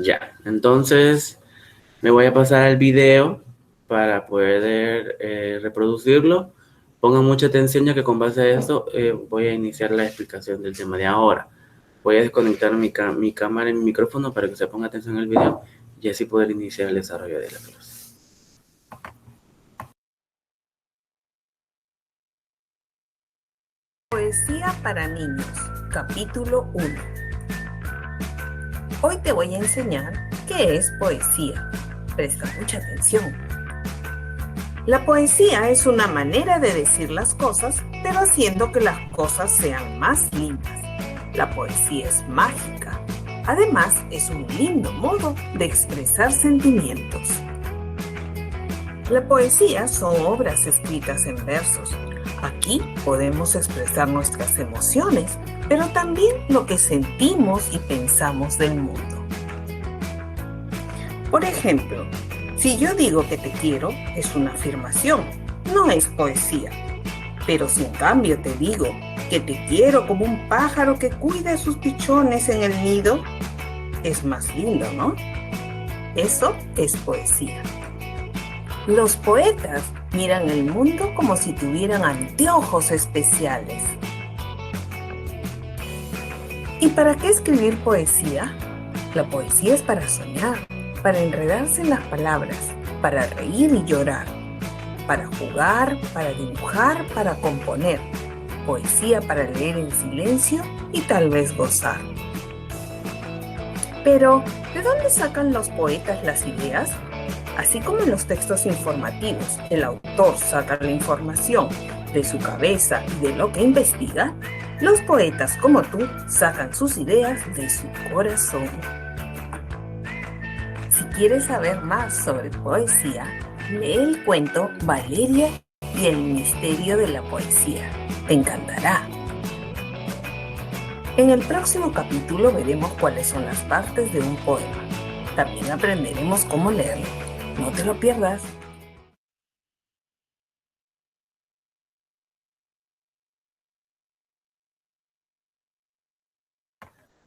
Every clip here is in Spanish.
Ya, entonces me voy a pasar al video para poder reproducirlo. Pongan mucha atención ya que con base a eso voy a iniciar la explicación del tema de ahora. Voy a desconectar mi cámara y mi micrófono para que se ponga atención al video y así poder iniciar el desarrollo de la clase. Poesía para niños, capítulo 1. Hoy te voy a enseñar qué es poesía. Presta mucha atención. La poesía es una manera de decir las cosas, pero haciendo que las cosas sean más lindas. La poesía es mágica. Además, es un lindo modo de expresar sentimientos. La poesía son obras escritas en versos. Aquí podemos expresar nuestras emociones, pero también lo que sentimos y pensamos del mundo. Por ejemplo, si yo digo que te quiero, es una afirmación, no es poesía. Pero si en cambio te digo que te quiero como un pájaro que cuida a sus pichones en el nido, es más lindo, ¿no? Eso es poesía. Los poetas miran el mundo como si tuvieran anteojos especiales. ¿Y para qué escribir poesía? La poesía es para soñar, para enredarse en las palabras, para reír y llorar, para jugar, para dibujar, para componer. Poesía para leer en silencio y tal vez gozar. Pero, ¿de dónde sacan los poetas las ideas? Así como en los textos informativos, el autor saca la información de su cabeza y de lo que investiga, los poetas como tú sacan sus ideas de su corazón. Si quieres saber más sobre poesía, lee el cuento Valeria y el misterio de la poesía. Te encantará. En el próximo capítulo veremos cuáles son las partes de un poema. También aprenderemos cómo leerlo. No te lo pierdas.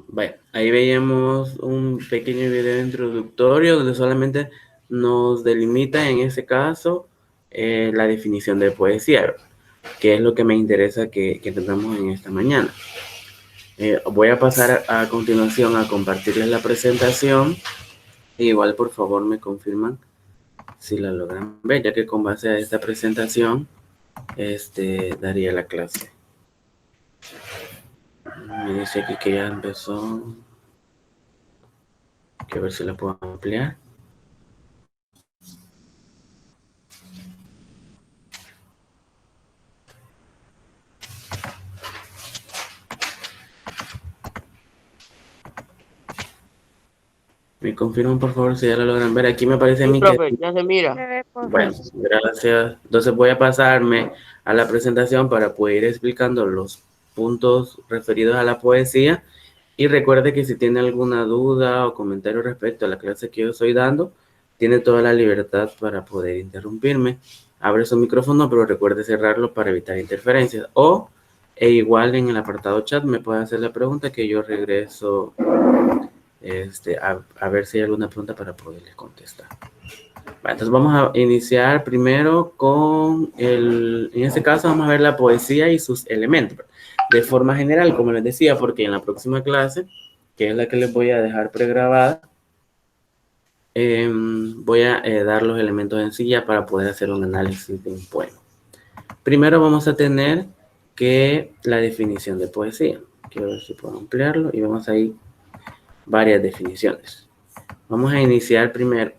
Bueno, ahí veíamos un pequeño video introductorio donde solamente nos delimita en ese caso la definición de poesía, que es lo que me interesa que tengamos en esta mañana. Voy a pasar a continuación a compartirles la presentación. Igual, por favor, me confirman si la logran ver, ya que con base a esta presentación daría la clase. Me dice aquí que ya empezó. Que a ver si la puedo ampliar. Me confirman por favor si ya la logran ver. Aquí me parece a mí profe, que... ya se mira. Bueno, gracias. Entonces voy a pasarme a la presentación para poder ir explicando los puntos referidos a la poesía. Y recuerde que si tiene alguna duda o comentario respecto a la clase que yo estoy dando, tiene toda la libertad para poder interrumpirme. Abre su micrófono, pero recuerde cerrarlo para evitar interferencias. E igual en el apartado chat me puede hacer la pregunta que yo regreso a ver si hay alguna pregunta para poderles contestar. Vale, entonces vamos a iniciar primero con en este caso vamos a ver la poesía y sus elementos de forma general, como les decía, porque en la próxima clase, que es la que les voy a dejar pregrabada, voy a dar los elementos en sí ya para poder hacer un análisis de un poema. Primero vamos a tener que la definición de poesía. Quiero ver si puedo ampliarlo y vamos a ir varias definiciones. Vamos a iniciar primero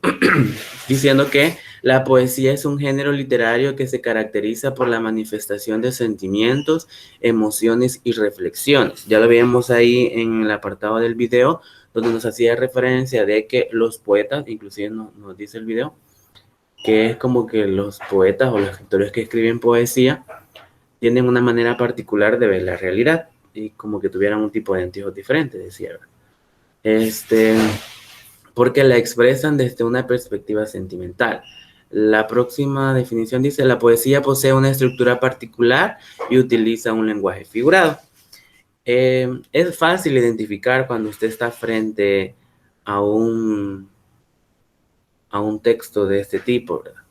diciendo que la poesía es un género literario que se caracteriza por la manifestación de sentimientos, emociones y reflexiones. Ya lo vimos ahí en el apartado del video, donde nos hacía referencia de que los poetas, inclusive nos dice el video, que es como que los poetas o los escritores que escriben poesía tienen una manera particular de ver la realidad y como que tuvieran un tipo de anteojos diferente, decía. Porque la expresan desde una perspectiva sentimental. La próxima definición dice, la poesía posee una estructura particular y utiliza un lenguaje figurado. Es fácil identificar cuando usted está frente a un texto de este tipo, ¿verdad?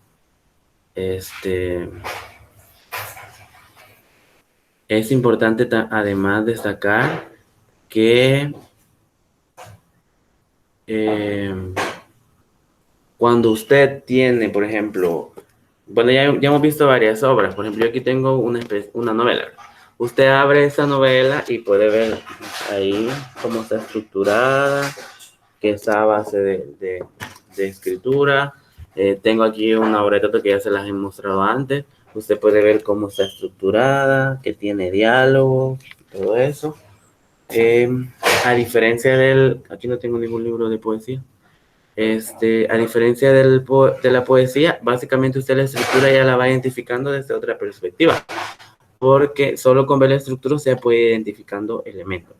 Es importante además destacar que cuando usted tiene, por ejemplo, bueno, ya hemos visto varias obras. Por ejemplo, yo aquí tengo una novela. Usted abre esa novela y puede ver ahí cómo está estructurada, qué es a base de escritura. Tengo aquí una obra de teatro que ya se las he mostrado antes. Usted puede ver cómo está estructurada, que tiene diálogo, todo eso. A diferencia aquí no tengo ningún libro de poesía. A diferencia de la poesía, básicamente usted la estructura ya la va identificando desde otra perspectiva, porque solo con ver la estructura se puede identificando elementos.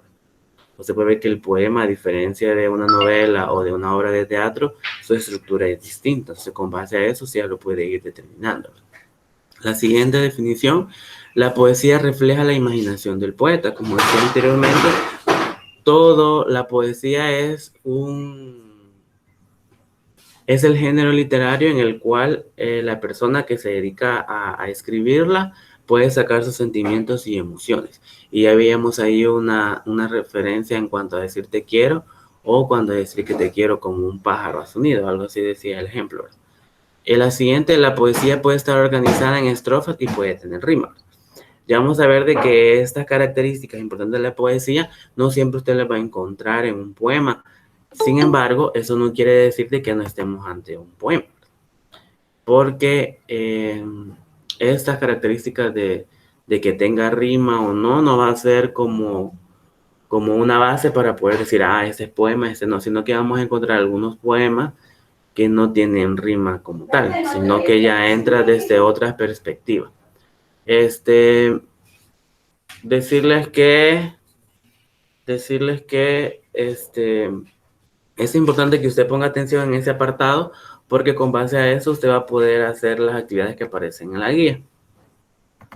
Usted puede ver que el poema, a diferencia de una novela o de una obra de teatro, su estructura es distinta. Entonces, con base a eso, ya lo puede ir determinando. La siguiente definición: la poesía refleja la imaginación del poeta. Como decía anteriormente, la poesía es el género literario en el cual la persona que se dedica a escribirla puede sacar sus sentimientos y emociones. Y ya veíamos ahí una referencia en cuanto a decir te quiero, o cuando decir que te quiero como un pájaro a su nido, algo así decía el ejemplo. En la siguiente, la poesía puede estar organizada en estrofas y puede tener rimas. Ya vamos a ver de que estas características importantes de la poesía no siempre usted las va a encontrar en un poema. Sin embargo, eso no quiere decir de que no estemos ante un poema, porque estas características de que tenga rima o no va a ser como una base para poder decir, ese es poema, ese no, sino que vamos a encontrar algunos poemas que no tienen rima como tal, sino que ya entra desde otras perspectivas. Decirles que es importante que usted ponga atención en ese apartado, porque con base a eso usted va a poder hacer las actividades que aparecen en la guía.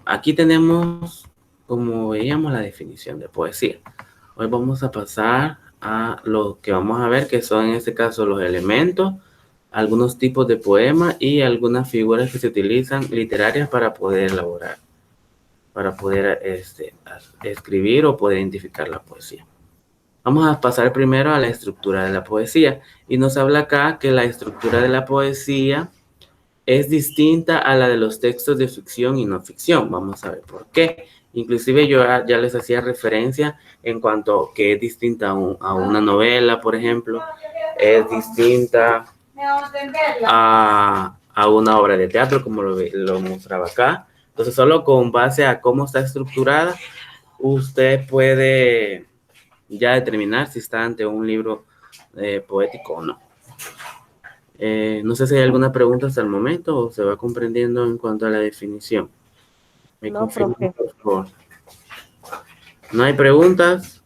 Aquí tenemos, como veíamos, la definición de poesía. Hoy vamos a pasar a lo que vamos a ver, que son en este caso los elementos, algunos tipos de poemas y algunas figuras que se utilizan literarias para poder elaborar, para poder escribir o poder identificar la poesía. Vamos a pasar primero a la estructura de la poesía, y nos habla acá que la estructura de la poesía es distinta a la de los textos de ficción y no ficción. Vamos a ver por qué. Inclusive yo ya les hacía referencia en cuanto que es distinta a una novela, por ejemplo, es distinta a una obra de teatro, como lo mostraba acá. Entonces, solo con base a cómo está estructurada, usted puede ya determinar si está ante un libro poético o no. No sé si hay alguna pregunta hasta el momento o se va comprendiendo en cuanto a la definición. ¿Me confirman, por favor? ¿No hay preguntas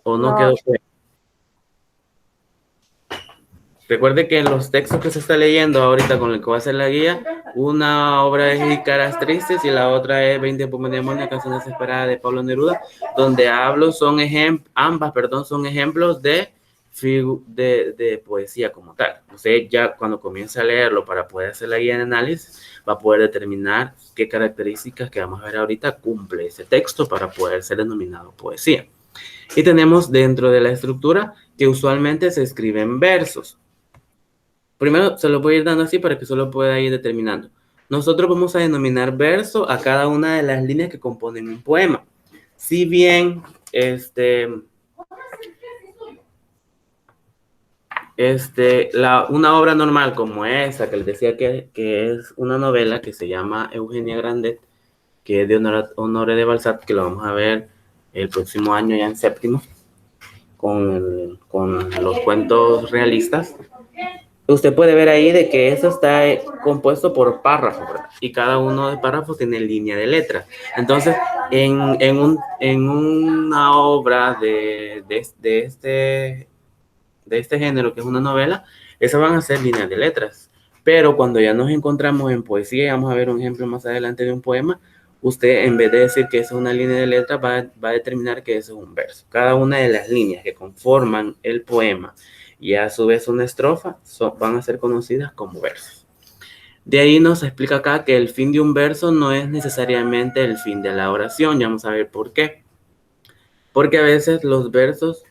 o no quedó claro? Recuerde que los textos que se está leyendo ahorita con el que va a hacer la guía, una obra es Caras Tristes y la otra es 20 poemas de demonio, canción desesperada de Pablo Neruda, donde ambas son ejemplos de poesía como tal. Usted ya cuando comience a leerlo para poder hacer la guía de análisis, va a poder determinar qué características que vamos a ver ahorita cumple ese texto para poder ser denominado poesía. Y tenemos dentro de la estructura que usualmente se escribe en versos. Primero se lo voy a ir dando así para que solo pueda ir determinando. Nosotros vamos a denominar verso a cada una de las líneas que componen un poema. Si bien una obra normal como esa, que les decía que es una novela que se llama Eugenia Grandet, que es de Honoré de Balzac, que lo vamos a ver el próximo año ya en séptimo, con los cuentos realistas. Usted puede ver ahí de que eso está compuesto por párrafos, ¿verdad? Y cada uno de párrafos tiene línea de letras. Entonces, en una obra de este género, que es una novela, esas van a ser líneas de letras. Pero cuando ya nos encontramos en poesía, y vamos a ver un ejemplo más adelante de un poema, usted en vez de decir que eso es una línea de letra, va a determinar que eso es un verso. Cada una de las líneas que conforman el poema y a su vez una estrofa van a ser conocidas como versos. De ahí nos explica acá que el fin de un verso no es necesariamente el fin de la oración. Ya vamos a ver por qué. Porque a veces los versos,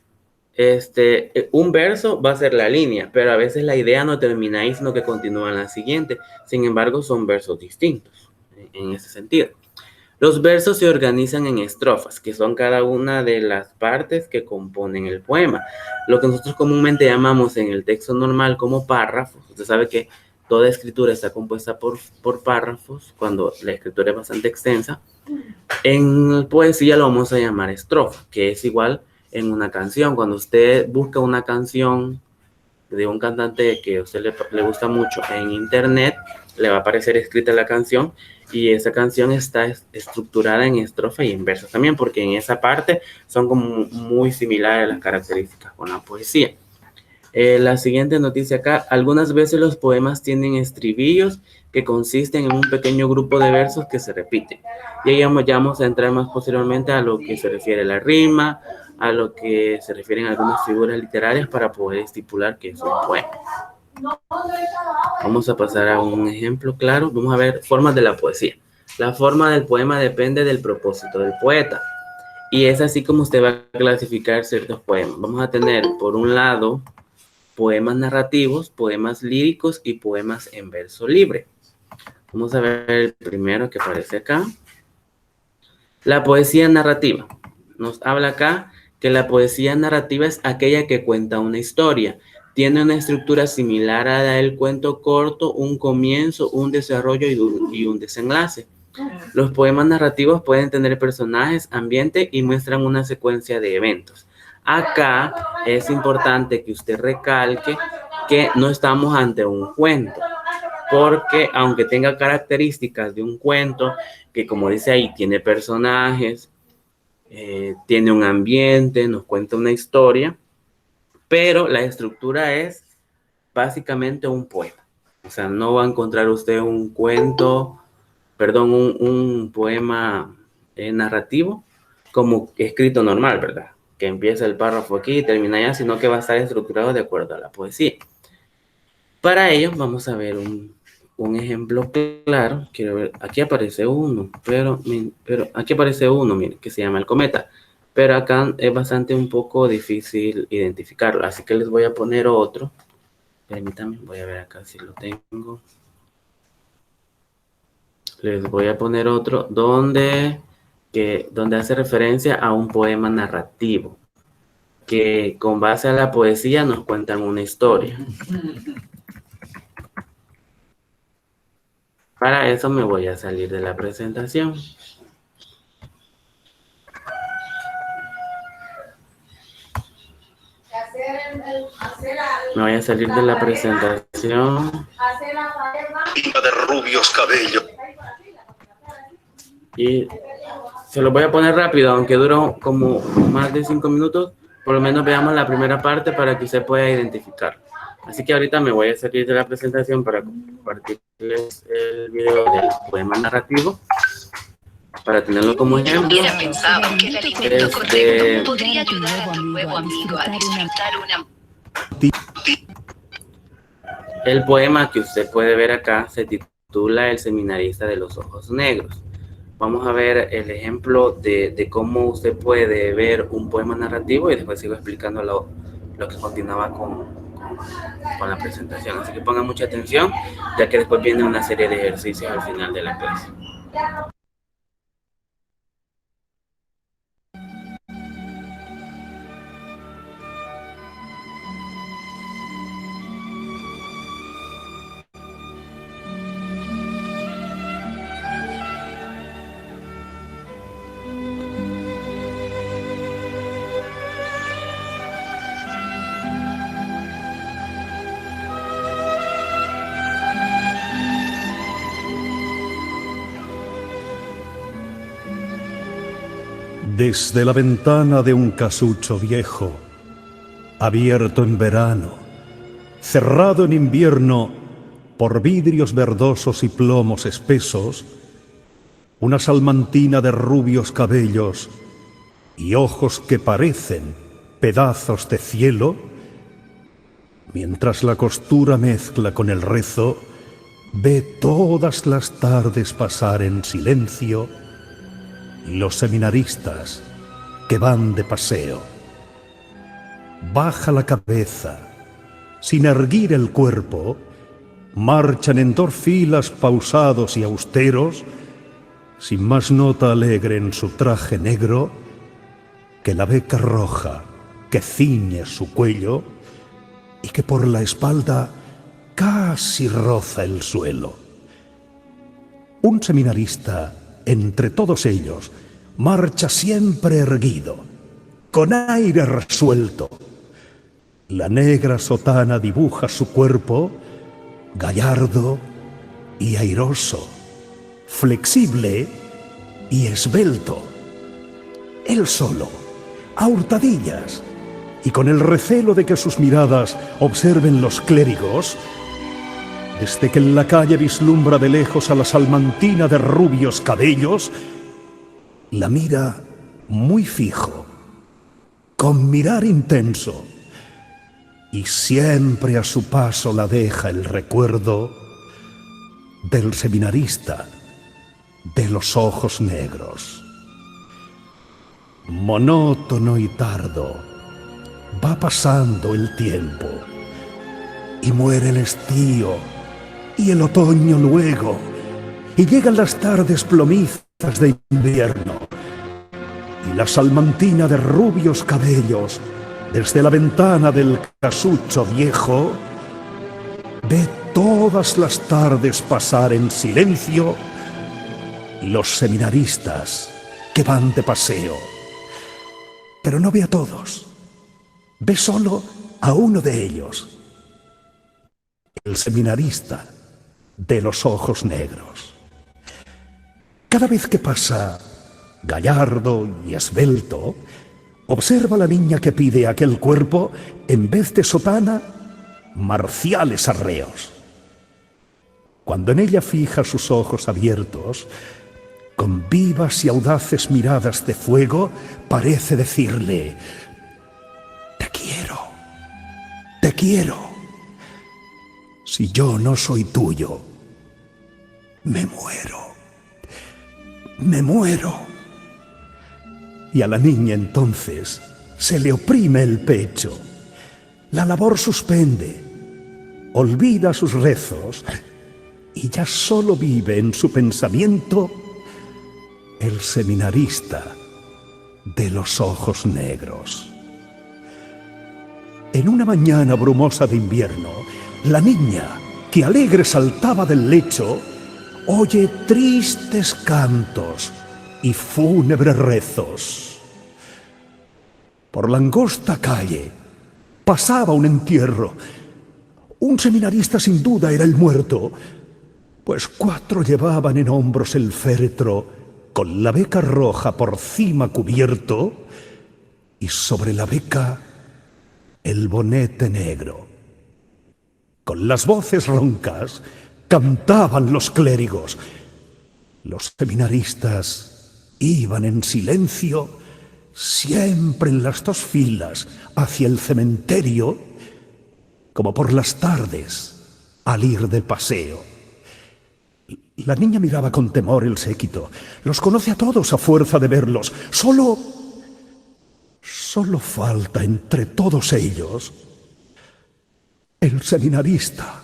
un verso va a ser la línea, pero a veces la idea no termina ahí, sino que continúa en la siguiente. Sin embargo, son versos distintos en ese sentido. Los versos se organizan en estrofas, que son cada una de las partes que componen el poema. Lo que nosotros comúnmente llamamos en el texto normal como párrafos. Usted sabe que toda escritura está compuesta por párrafos, cuando la escritura es bastante extensa. En poesía lo vamos a llamar estrofa, que es igual en una canción. Cuando usted busca una canción de un cantante que a usted le gusta mucho en internet, le va a aparecer escrita la canción, y esa canción está estructurada en estrofa y en verso también, porque en esa parte son como muy similares las características con la poesía. La siguiente noticia acá: algunas veces los poemas tienen estribillos que consisten en un pequeño grupo de versos que se repiten. Y ahí ya vamos a entrar más posteriormente a lo que se refiere a la rima, a lo que se refieren a algunas figuras literarias para poder estipular que es un poema. Vamos a pasar a un ejemplo claro. Vamos a ver formas de la poesía. La forma del poema depende del propósito del poeta. Y es así como usted va a clasificar ciertos poemas. Vamos a tener, por un lado, poemas narrativos, poemas líricos y poemas en verso libre. Vamos a ver el primero que aparece acá. La poesía narrativa. Nos habla acá que la poesía narrativa es aquella que cuenta una historia. Tiene una estructura similar a la del cuento corto, un comienzo, un desarrollo y un desenlace. Los poemas narrativos pueden tener personajes, ambiente y muestran una secuencia de eventos. Acá es importante que usted recalque que no estamos ante un cuento, porque aunque tenga características de un cuento, que como dice ahí, tiene personajes, tiene un ambiente, nos cuenta una historia, pero la estructura es básicamente un poema. O sea, no va a encontrar usted un cuento, perdón, un poema narrativo como escrito normal, ¿verdad? Que empieza el párrafo aquí y termina allá, sino que va a estar estructurado de acuerdo a la poesía. Para ello vamos a ver un ejemplo claro. Quiero ver, aquí aparece uno, pero aquí aparece uno, mire, que se llama El Cometa. Pero acá es bastante un poco difícil identificarlo, así que les voy a poner otro. Permítanme, voy a ver acá si lo tengo. Les voy a poner otro donde hace referencia a un poema narrativo, que con base a la poesía nos cuentan una historia. Para eso me voy a salir de la presentación. Me voy a salir de la presentación. De rubios cabellos. Y se lo voy a poner rápido, aunque duró como más de 5 minutos. Por lo menos veamos la primera parte para que usted pueda identificar. Así que ahorita me voy a salir de la presentación para compartirles el video del poema narrativo, para tenerlo como ejemplo. Hubiera pensado que el alimento correcto podría ayudar a tu nuevo amigo a disfrutar una... El poema que usted puede ver acá se titula El seminarista de los ojos negros. Vamos a ver el ejemplo de cómo usted puede ver un poema narrativo y después sigo explicando lo que continuaba con la presentación. Así que pongan mucha atención, ya que después viene una serie de ejercicios al final de la clase. Desde la ventana de un casucho viejo, abierto en verano, cerrado en invierno por vidrios verdosos y plomos espesos, una salmantina de rubios cabellos y ojos que parecen pedazos de cielo, mientras la costura mezcla con el rezo, ve todas las tardes pasar en silencio los seminaristas que van de paseo. Baja la cabeza, sin erguir el cuerpo, marchan en 2 filas pausados y austeros, sin más nota alegre en su traje negro que la beca roja que ciñe su cuello y que por la espalda casi roza el suelo. Un seminarista entre todos ellos marcha siempre erguido, con aire resuelto. La negra sotana dibuja su cuerpo gallardo y airoso, flexible y esbelto. Él solo, a hurtadillas, y con el recelo de que sus miradas observen los clérigos, desde que en la calle vislumbra de lejos a la salmantina de rubios cabellos, la mira muy fijo, con mirar intenso, y siempre a su paso la deja el recuerdo del seminarista de los ojos negros. Monótono y tardo va pasando el tiempo y muere el estío y el otoño luego, y llegan las tardes plomizas de invierno, y la salmantina de rubios cabellos desde la ventana del casucho viejo ve todas las tardes pasar en silencio los seminaristas que van de paseo. Pero no ve a todos, ve solo a uno de ellos, el seminarista de los ojos negros. Cada vez que pasa, gallardo y esbelto, observa a la niña que pide aquel cuerpo, en vez de sotana, marciales arreos. Cuando en ella fija sus ojos abiertos, con vivas y audaces miradas de fuego, parece decirle: te quiero. Si yo no soy tuyo, me muero. Y a la niña entonces se le oprime el pecho, la labor suspende, olvida sus rezos y ya solo vive en su pensamiento el seminarista de los ojos negros. En una mañana brumosa de invierno, la niña, que alegre saltaba del lecho, oye tristes cantos y fúnebres rezos. Por la angosta calle pasaba un entierro. Un seminarista sin duda era el muerto, pues 4 llevaban en hombros el féretro, con la beca roja por cima cubierto, y sobre la beca el bonete negro. Con las voces roncas cantaban los clérigos. Los seminaristas iban en silencio, siempre en las 2 filas, hacia el cementerio, como por las tardes, al ir de paseo. La niña miraba con temor el séquito. Los conoce a todos a fuerza de verlos. Solo falta entre todos ellos el seminarista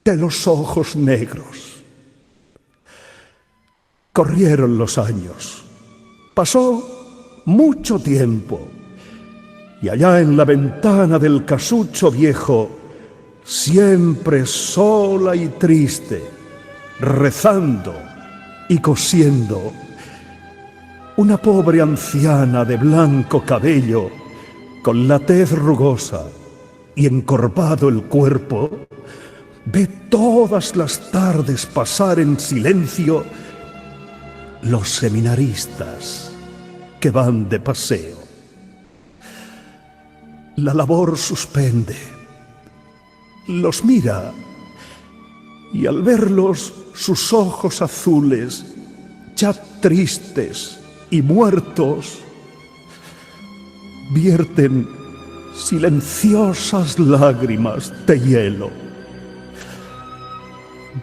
de los ojos negros. Corrieron los años. Pasó mucho tiempo. Y allá en la ventana del casucho viejo, siempre sola y triste, rezando y cosiendo, una pobre anciana de blanco cabello, con la tez rugosa y encorvado el cuerpo, ve todas las tardes pasar en silencio los seminaristas que van de paseo. La labor suspende, los mira, y al verlos sus ojos azules ya tristes y muertos, vierten silenciosas lágrimas de hielo.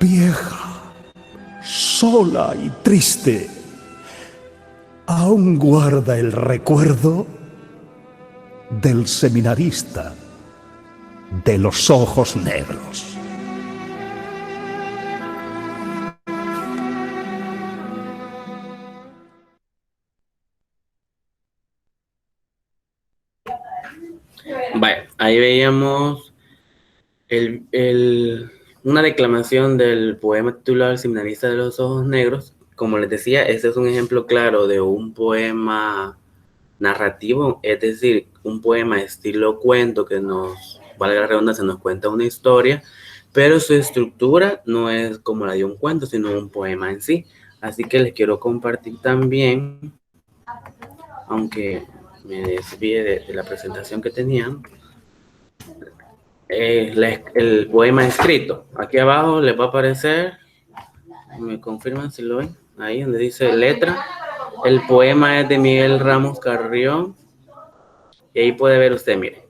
Vieja, sola y triste, aún guarda el recuerdo del seminarista de los ojos negros. Vale, ahí veíamos una declamación del poema titulado El seminarista de los ojos negros. Como les decía, este es un ejemplo claro de un poema narrativo, es decir, un poema estilo cuento que nos, valga la redundancia, nos cuenta una historia, pero su estructura no es como la de un cuento, sino un poema en sí. Así que les quiero compartir también, aunque me desvíe de la presentación que tenían, el poema escrito. Aquí abajo les va a aparecer, me confirman si lo ven, ahí donde dice letra. El poema es de Miguel Ramos Carrión y ahí puede ver usted, mire.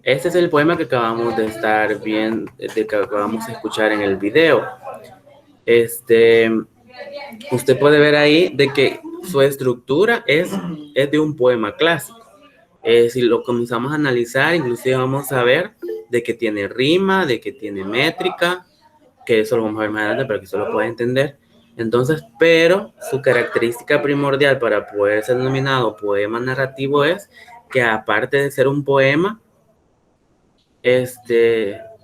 Este es el poema que acabamos de estar viendo, que acabamos de escuchar en el video. Usted puede ver ahí de que su estructura es de un poema clásico. Si lo comenzamos a analizar, inclusive vamos a ver de que tiene rima, de que tiene métrica, que eso lo vamos a ver más adelante para que usted lo pueda entender. Entonces, pero su característica primordial para poder ser denominado poema narrativo es que aparte de ser un poema,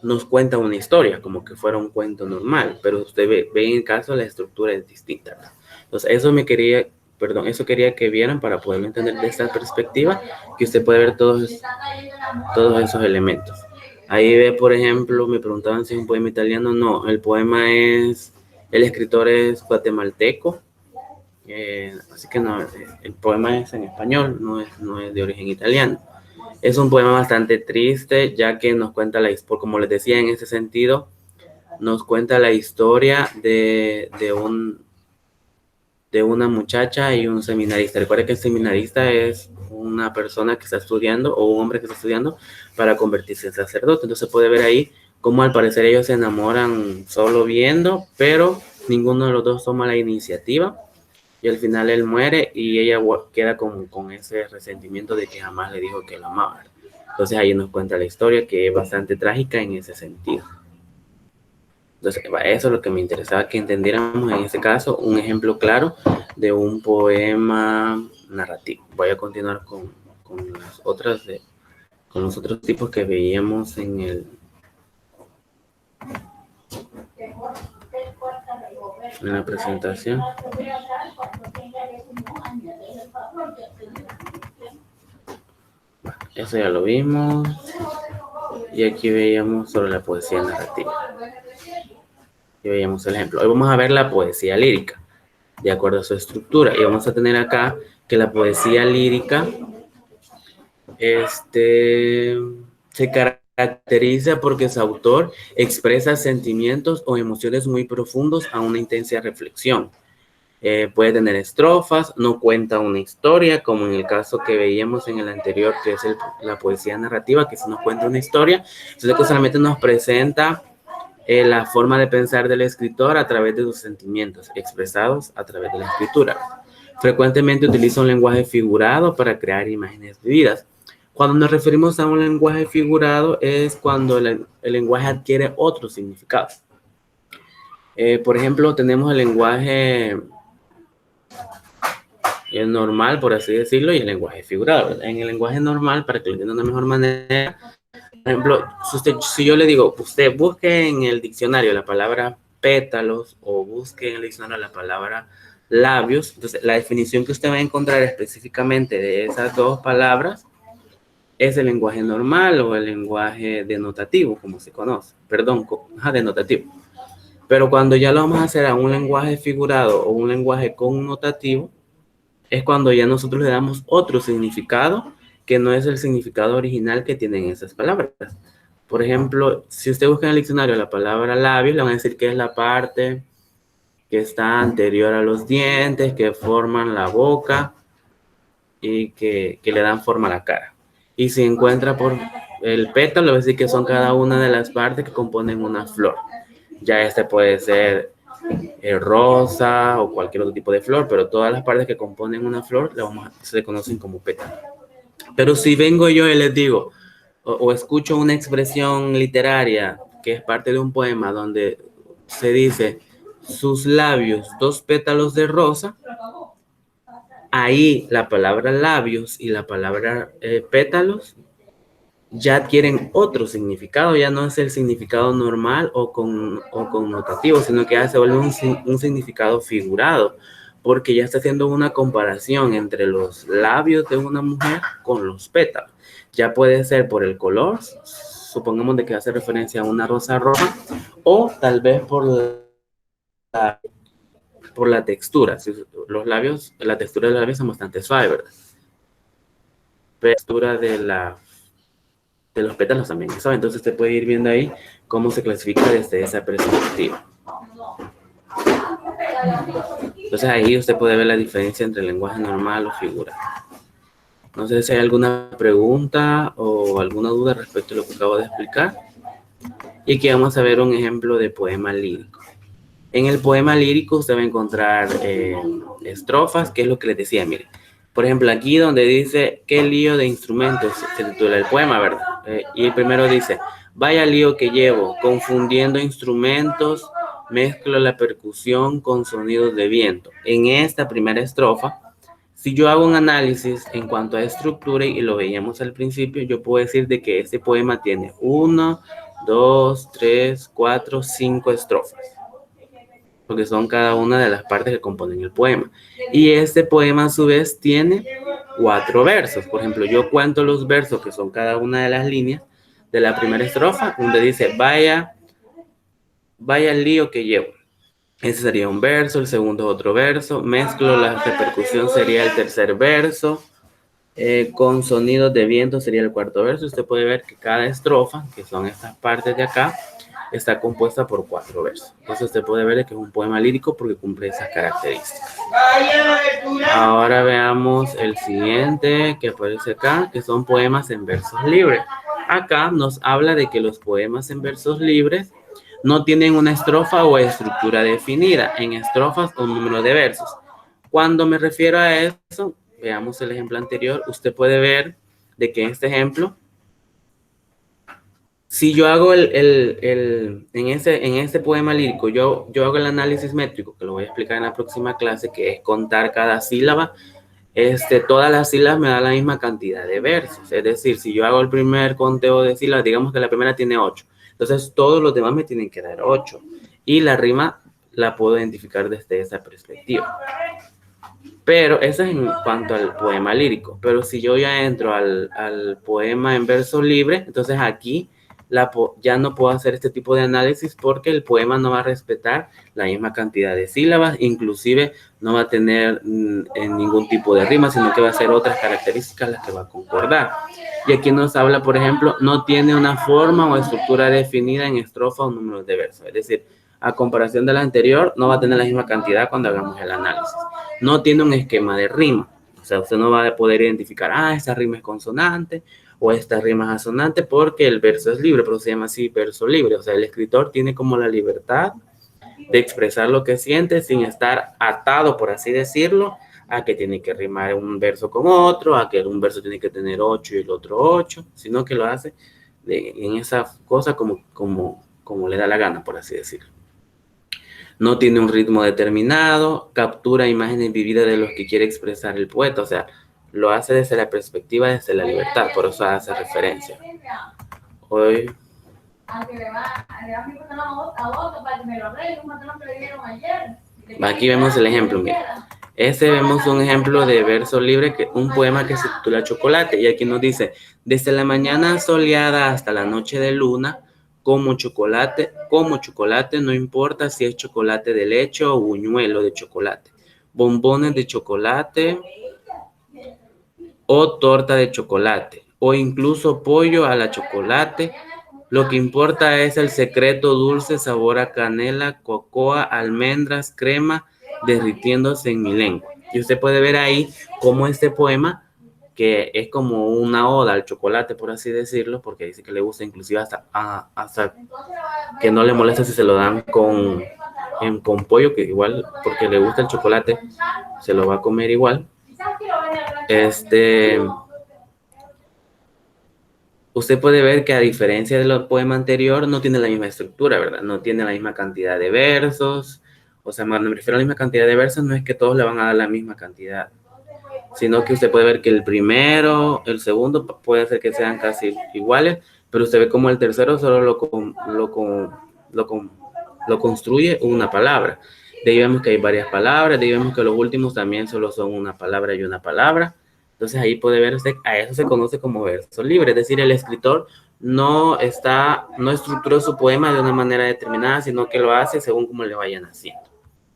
nos cuenta una historia, como que fuera un cuento normal, pero usted ve en el caso la estructura es distinta, ¿verdad? Entonces, eso quería que vieran para poderlo entender de esta perspectiva, que usted puede ver todos esos elementos. Ahí ve, por ejemplo, me preguntaban si es un poema italiano. No, el escritor es guatemalteco, así que no, el poema es en español, no es de origen italiano. Es un poema bastante triste, ya que nos cuenta como les decía, en ese sentido, nos cuenta la historia de una muchacha y un seminarista. Recuerda que el seminarista es una persona que está estudiando o un hombre que está estudiando para convertirse en sacerdote. Entonces puede ver ahí cómo al parecer ellos se enamoran solo viendo, pero ninguno de los dos toma la iniciativa y al final él muere y ella queda con ese resentimiento de que jamás le dijo que lo amaba. Entonces ahí nos cuenta la historia, que es bastante trágica en ese sentido. Entonces, eso es lo que me interesaba que entendiéramos en este caso, un ejemplo claro de un poema narrativo. Voy a continuar con las otras con los otros tipos que veíamos en la presentación. Eso ya lo vimos. Y aquí veíamos sobre la poesía narrativa. Y veíamos el ejemplo. Hoy vamos a ver la poesía lírica, de acuerdo a su estructura. Y vamos a tener acá que la poesía lírica se caracteriza porque su autor expresa sentimientos o emociones muy profundos a una intensa reflexión. Puede tener estrofas, no cuenta una historia, como en el caso que veíamos en el anterior, que es la poesía narrativa, que se nos cuenta una historia. Entonces, solamente nos presenta la forma de pensar del escritor a través de sus sentimientos expresados a través de la escritura. Frecuentemente utiliza un lenguaje figurado para crear imágenes vividas. Cuando nos referimos a un lenguaje figurado es cuando el lenguaje adquiere otro significado. Por ejemplo, tenemos el lenguaje normal, por así decirlo, y el lenguaje figurado. En el lenguaje normal, para que lo entiendan de mejor manera, por ejemplo, si yo le digo, usted busque en el diccionario la palabra pétalos o busque en el diccionario la palabra labios, entonces la definición que usted va a encontrar específicamente de esas dos palabras es el lenguaje normal o el lenguaje denotativo, como se conoce. Perdón, denotativo. Pero cuando ya lo vamos a hacer a un lenguaje figurado o un lenguaje connotativo, es cuando ya nosotros le damos otro significado que no es el significado original que tienen esas palabras. Por ejemplo, si usted busca en el diccionario la palabra labios, le van a decir que es la parte que está anterior a los dientes, que forman la boca y que le dan forma a la cara. Y si encuentra por el pétalo, va a decir que son cada una de las partes que componen una flor. Ya este puede ser rosa o cualquier otro tipo de flor, pero todas las partes que componen una flor se conocen como pétalo. Pero si vengo yo y les digo, o escucho una expresión literaria que es parte de un poema donde se dice sus labios, 2 pétalos de rosa, ahí la palabra labios y la palabra pétalos ya adquieren otro significado, ya no es el significado normal o connotativo, sino que ya se vuelve un significado figurado, porque ya está haciendo una comparación entre los labios de una mujer con los pétalos. Ya puede ser por el color, supongamos de que hace referencia a una rosa roja, o tal vez por la textura. Los labios, la textura de los labios son bastante suave, ¿verdad? La textura de los pétalos también, ¿sabes? Entonces usted puede ir viendo ahí cómo se clasifica desde esa perspectiva. Entonces ahí usted puede ver la diferencia entre el lenguaje normal o figurado. No sé si hay alguna pregunta o alguna duda respecto a lo que acabo de explicar. Y aquí vamos a ver un ejemplo de poema lírico. En el poema lírico usted va a encontrar estrofas, que es lo que les decía, mire. Por ejemplo, aquí donde dice, ¿qué lío de instrumentos? Se titula el poema, ¿verdad? Y el primero dice, vaya lío que llevo, confundiendo instrumentos, mezclo la percusión con sonidos de viento. En esta primera estrofa, si yo hago un análisis en cuanto a estructura, y lo veíamos al principio, yo puedo decir de que este poema tiene 1, 2, 3, 4, 5 estrofas, porque son cada una de las partes que componen el poema. Y este poema a su vez tiene 4 versos. Por ejemplo, yo cuento los versos que son cada una de las líneas de la primera estrofa, donde dice, vaya el lío que llevo. Ese sería un verso, el segundo es otro verso, mezclo la repercusión sería el tercer verso, con sonidos de viento sería el cuarto verso. Usted puede ver que cada estrofa, que son estas partes de acá, está compuesta por 4 versos. Entonces usted puede ver que es un poema lírico porque cumple esas características. Ahora veamos el siguiente que aparece acá, que son poemas en versos libres. Acá nos habla de que los poemas en versos libres no tienen una estrofa o estructura definida, en estrofas o número de versos. Cuando me refiero a eso, veamos el ejemplo anterior, usted puede ver de que en este ejemplo, si yo hago en este poema lírico, yo hago el análisis métrico, que lo voy a explicar en la próxima clase, que es contar cada sílaba, todas las sílabas me dan la misma cantidad de versos. Es decir, si yo hago el primer conteo de sílabas, digamos que la primera tiene 8. Entonces, todos los demás me tienen que dar 8. Y la rima la puedo identificar desde esa perspectiva. Pero eso es en cuanto al poema lírico. Pero si yo ya entro al poema en verso libre, entonces aquí ya no puedo hacer este tipo de análisis porque el poema no va a respetar la misma cantidad de sílabas, inclusive no va a tener ningún tipo de rima, sino que va a ser otras características las que va a concordar. Y aquí nos habla, por ejemplo, no tiene una forma o estructura definida en estrofa o números de verso. Es decir, a comparación de la anterior, no va a tener la misma cantidad cuando hagamos el análisis. No tiene un esquema de rima. O sea, usted no va a poder identificar, esta rima es consonante o esta rima es asonante, porque el verso es libre, pero se llama así verso libre. O sea, el escritor tiene como la libertad de expresar lo que siente sin estar atado, por así decirlo, a que tiene que rimar un verso con otro, a que un verso tiene que tener 8 y el otro 8, sino que lo hace en esa cosa como le da la gana, por así decirlo. No tiene un ritmo determinado, captura imágenes vividas de los que quiere expresar el poeta, o sea, lo hace desde la perspectiva, desde la libertad, por eso hace referencia. Hoy... Aquí vemos el ejemplo, mira. Vemos un ejemplo de verso libre, un poema que se titula Chocolate, y aquí nos dice, desde la mañana soleada hasta la noche de luna, como chocolate, no importa si es chocolate de leche o buñuelo de chocolate, bombones de chocolate o torta de chocolate, o incluso pollo a la chocolate Lo que importa es el secreto dulce, sabor a canela, cocoa, almendras, crema, derritiéndose en mi lengua. Y usted puede ver ahí cómo este poema, que es como una oda al chocolate, por así decirlo, porque dice que le gusta inclusive hasta que no le molesta si se lo dan con pollo, que igual, porque le gusta el chocolate, se lo va a comer igual. Usted puede ver que a diferencia del poema anterior, no tiene la misma estructura, ¿verdad? No tiene la misma cantidad de versos. O sea, cuando me refiero a la misma cantidad de versos, no es que todos le van a dar la misma cantidad, sino que usted puede ver que el primero, el segundo, puede ser que sean casi iguales, pero usted ve como el tercero solo lo construye una palabra. De ahí vemos que hay varias palabras, de ahí vemos que los últimos también solo son una palabra y una palabra. Entonces ahí puede ver usted, a eso se conoce como verso libre, es decir, el escritor no estructuró su poema de una manera determinada, sino que lo hace según como le vayan haciendo.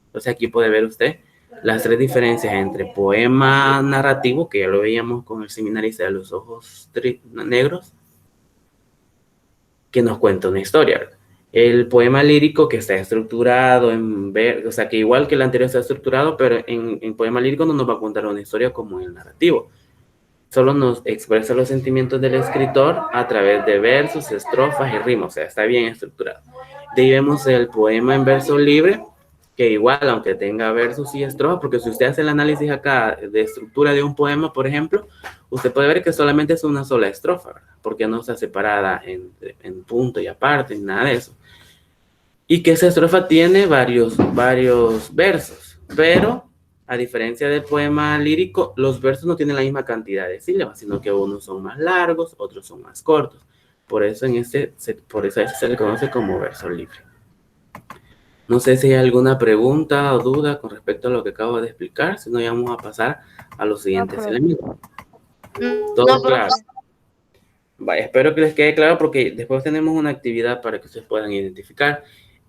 Entonces aquí puede ver usted las tres diferencias entre poema narrativo, que ya lo veíamos con el seminarista de los ojos negros, que nos cuenta una historia, ¿verdad? El poema lírico que está estructurado o sea, que igual que el anterior está estructurado, pero en poema lírico no nos va a contar una historia como el narrativo. Solo nos expresa los sentimientos del escritor a través de versos, estrofas y rimas, o sea, está bien estructurado. De ahí vemos el poema en verso libre, que igual, aunque tenga versos y estrofas, porque si usted hace el análisis acá de estructura de un poema, por ejemplo, usted puede ver que solamente es una sola estrofa, ¿verdad? Porque no está separada en punto y aparte, ni nada de eso. Y que esa estrofa tiene varios versos, pero a diferencia del poema lírico, los versos no tienen la misma cantidad de sílabas, sino que unos son más largos, otros son más cortos. Por eso por eso se le conoce como verso libre. No sé si hay alguna pregunta o duda con respecto a lo que acabo de explicar, si no ya vamos a pasar a los siguientes elementos. ¿Todo claro? Vaya, espero que les quede claro porque después tenemos una actividad para que ustedes puedan identificar.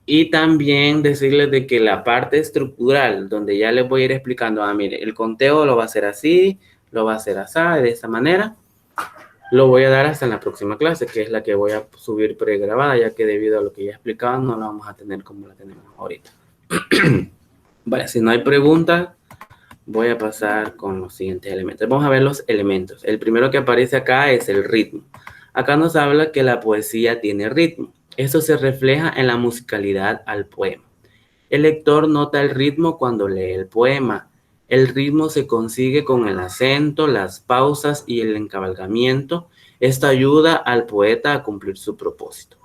Y también decirles de que la parte estructural, donde ya les voy a ir explicando, mire, el conteo lo va a hacer así, lo va a hacer así, de esta manera, lo voy a dar hasta en la próxima clase, que es la que voy a subir pregrabada, ya que debido a lo que ya he explicado, no la vamos a tener como la tenemos ahorita. Vale, si no hay preguntas, voy a pasar con los siguientes elementos. Vamos a ver los elementos. El primero que aparece acá es el ritmo. Acá nos habla que la poesía tiene ritmo. Eso se refleja en la musicalidad al poema. El lector nota el ritmo cuando lee el poema. El ritmo se consigue con el acento, las pausas y el encabalgamiento. Esto ayuda al poeta a cumplir su propósito.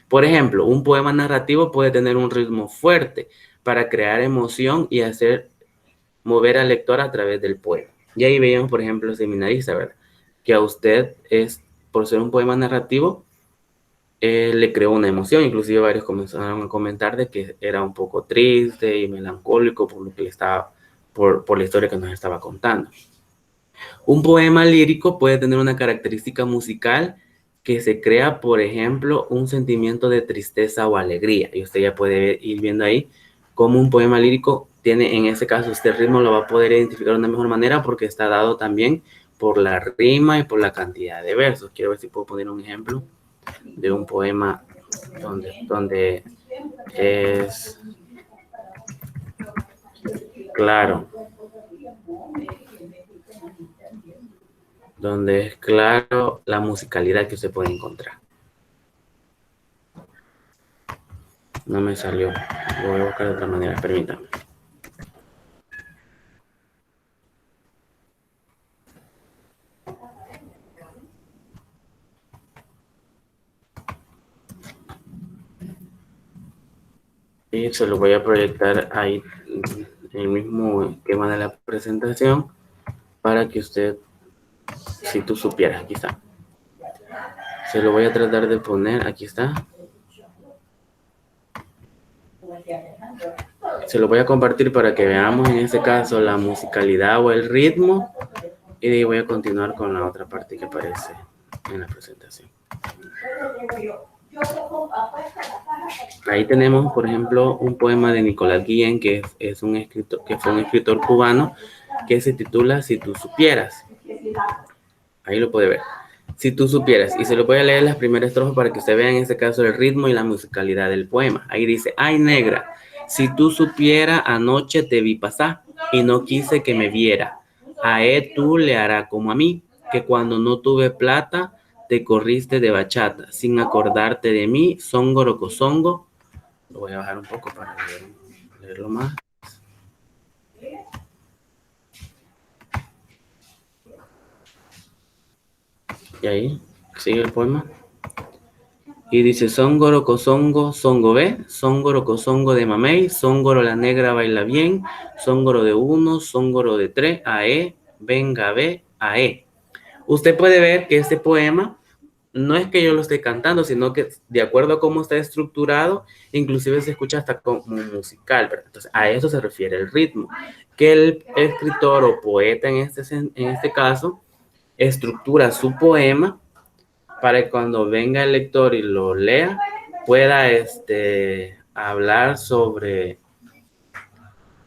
Por ejemplo, un poema narrativo puede tener un ritmo fuerte para crear emoción y hacer mover al lector a través del poema. Y ahí veíamos, por ejemplo, el seminarista, ¿verdad? Que a usted por ser un poema narrativo, le creó una emoción, inclusive varios comenzaron a comentar de que era un poco triste y melancólico por lo que por la historia que nos estaba contando. Un poema lírico puede tener una característica musical que se crea, por ejemplo, un sentimiento de tristeza o alegría, y usted ya puede ir viendo ahí cómo un poema lírico tiene, en ese caso, este ritmo lo va a poder identificar de una mejor manera porque está dado también por la rima y por la cantidad de versos. Quiero ver si puedo poner un ejemplo de un poema donde es claro, la musicalidad que usted puede encontrar. No me salió, lo voy a buscar de otra manera, permítanme. Y se lo voy a proyectar ahí en el mismo esquema de la presentación para que usted, si tú supieras, aquí está. Se lo voy a tratar de poner, aquí está. Se lo voy a compartir para que veamos en este caso la musicalidad o el ritmo y de ahí voy a continuar con la otra parte que aparece en la presentación. Ahí tenemos, por ejemplo, un poema de Nicolás Guillén, que fue un escritor cubano, que se titula Si tú supieras. Ahí lo puede ver. Si tú supieras, y se lo voy a leer las primeras estrofas para que usted vea en este caso el ritmo y la musicalidad del poema. Ahí dice, ay negra, si tú supiera, anoche te vi pasar y no quise que me viera. A él tú le hará como a mí, que cuando no tuve plata, te corriste de bachata, sin acordarte de mí, songo rocosongo. Lo voy a bajar un poco para leerlo más. Y ahí sigue el poema. Y dice, songoro cosongo, songo ve, songoro cosongo de mamey, songoro la negra baila bien, songoro de uno, songoro de tres, ae, venga ve, ae. Usted puede ver que este poema no es que yo lo esté cantando, sino que de acuerdo a cómo está estructurado, inclusive se escucha hasta como musical, ¿verdad? Entonces, a eso se refiere el ritmo, que el escritor o poeta en este caso estructura su poema para que cuando venga el lector y lo lea, pueda hablar sobre,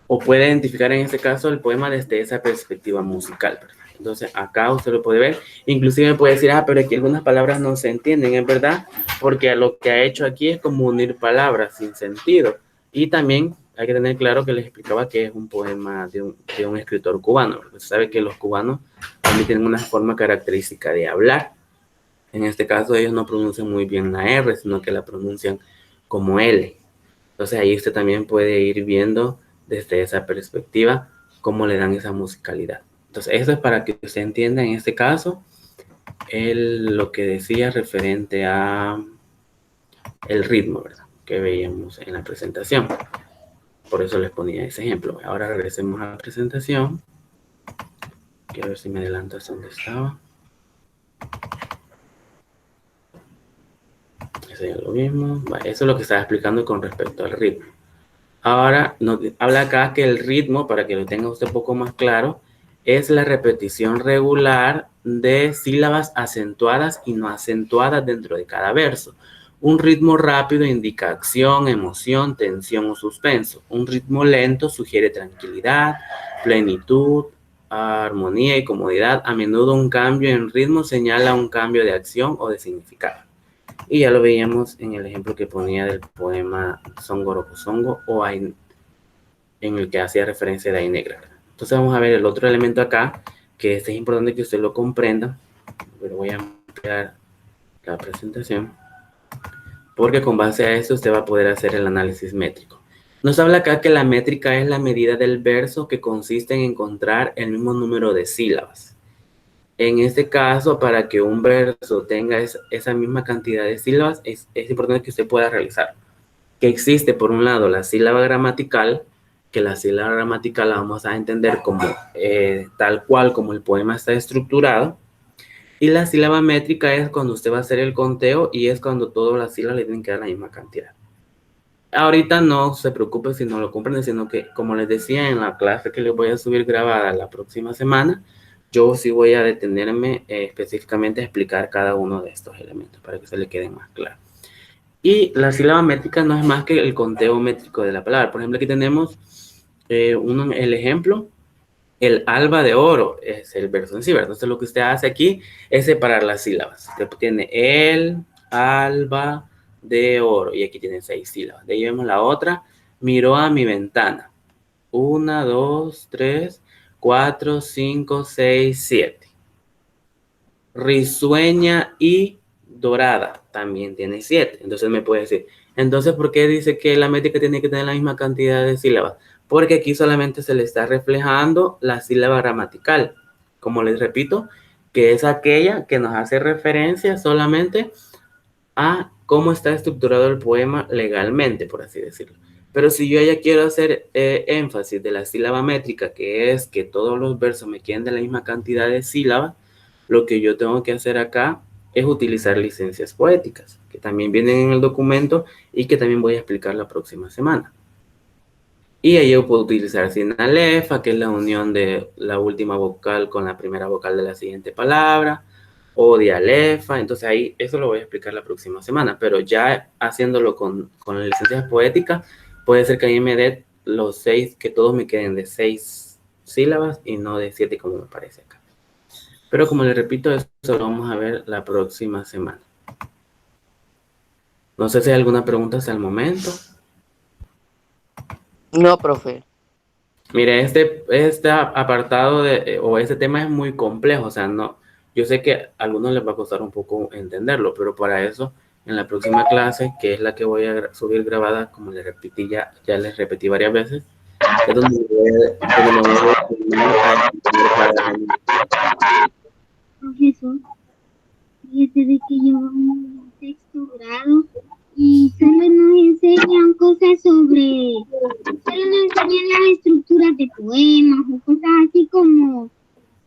o pueda identificar en este caso el poema desde esa perspectiva musical, ¿verdad? Entonces, acá usted lo puede ver. Inclusive puede decir, pero aquí algunas palabras no se entienden, es verdad, porque lo que ha hecho aquí es como unir palabras sin sentido. Y también hay que tener claro que les explicaba que es un poema de un escritor cubano, porque se sabe que los cubanos también tienen una forma característica de hablar. En este caso, ellos no pronuncian muy bien la R, sino que la pronuncian como L. Entonces, ahí usted también puede ir viendo desde esa perspectiva cómo le dan esa musicalidad. Entonces, eso es para que usted entienda en este caso lo que decía referente a el ritmo, ¿verdad? Que veíamos en la presentación. Por eso les ponía ese ejemplo. Ahora regresemos a la presentación. Quiero ver si me adelanto hasta donde estaba. Eso ya lo mismo. Vale, eso es lo que estaba explicando con respecto al ritmo. Ahora nos habla acá que el ritmo, para que lo tenga usted un poco más claro, es la repetición regular de sílabas acentuadas y no acentuadas dentro de cada verso. Un ritmo rápido indica acción, emoción, tensión o suspenso. Un ritmo lento sugiere tranquilidad, plenitud, armonía y comodidad. A menudo un cambio en ritmo señala un cambio de acción o de significado. Y ya lo veíamos en el ejemplo que ponía del poema Songo Rocosongo o en el que hacía referencia de Ay Negra. Entonces vamos a ver el otro elemento acá, que es importante que usted lo comprenda. Pero voy a ampliar la presentación, porque con base a eso usted va a poder hacer el análisis métrico. Nos habla acá que la métrica es la medida del verso que consiste en encontrar el mismo número de sílabas. En este caso, para que un verso tenga esa misma cantidad de sílabas, es importante que usted pueda realizar. Que existe, por un lado, la sílaba gramatical, que la sílaba gramatical la vamos a entender como tal cual como el poema está estructurado. Y la sílaba métrica es cuando usted va a hacer el conteo y es cuando todas las sílabas le tienen que dar la misma cantidad. Ahorita no se preocupe si no lo comprende, sino que, como les decía en la clase que les voy a subir grabada la próxima semana, yo sí voy a detenerme específicamente a explicar cada uno de estos elementos para que se le quede más claro. Y la sílaba métrica no es más que el conteo métrico de la palabra. Por ejemplo, aquí tenemos el ejemplo, el alba de oro es el verso en sí, ¿verdad? Entonces lo que usted hace aquí es separar las sílabas. Usted tiene el alba de oro y aquí tiene 6 sílabas. De ahí vemos la otra, miró a mi ventana. 1, 2, 3, 4, 5, 6, 7. Risueña y dorada también tiene 7. Entonces me puede decir, entonces ¿por qué dice que la métrica tiene que tener la misma cantidad de sílabas? Porque aquí solamente se le está reflejando la sílaba gramatical. Como les repito, que es aquella que nos hace referencia solamente a cómo está estructurado el poema legalmente, por así decirlo. Pero si yo ya quiero hacer énfasis de la sílaba métrica, que es que todos los versos me queden de la misma cantidad de sílabas, lo que yo tengo que hacer acá es utilizar licencias poéticas, que también vienen en el documento y que también voy a explicar la próxima semana. Y ahí yo puedo utilizar sinalefa, que es la unión de la última vocal con la primera vocal de la siguiente palabra, o dialefa. Entonces ahí eso lo voy a explicar la próxima semana, pero ya haciéndolo con las licencias poéticas, puede ser que ahí me dé los 6, que todos me queden de 6 sílabas y no de 7 como me parece acá. Pero como les repito, eso lo vamos a ver la próxima semana. No sé si hay alguna pregunta hasta el momento. No, profe. Mire, este apartado o este tema es muy complejo, o sea, no, yo sé que a algunos les va a costar un poco entenderlo, pero para eso, en la próxima clase, que es la que voy a subir grabada, como les repetí ya les repetí varias veces, es donde me voy a enseñar a entender cada uno. Profesor, fíjese de que yo voy en sexto grado y solo nos enseñan cosas solo nos enseñan las estructuras de poemas o cosas así como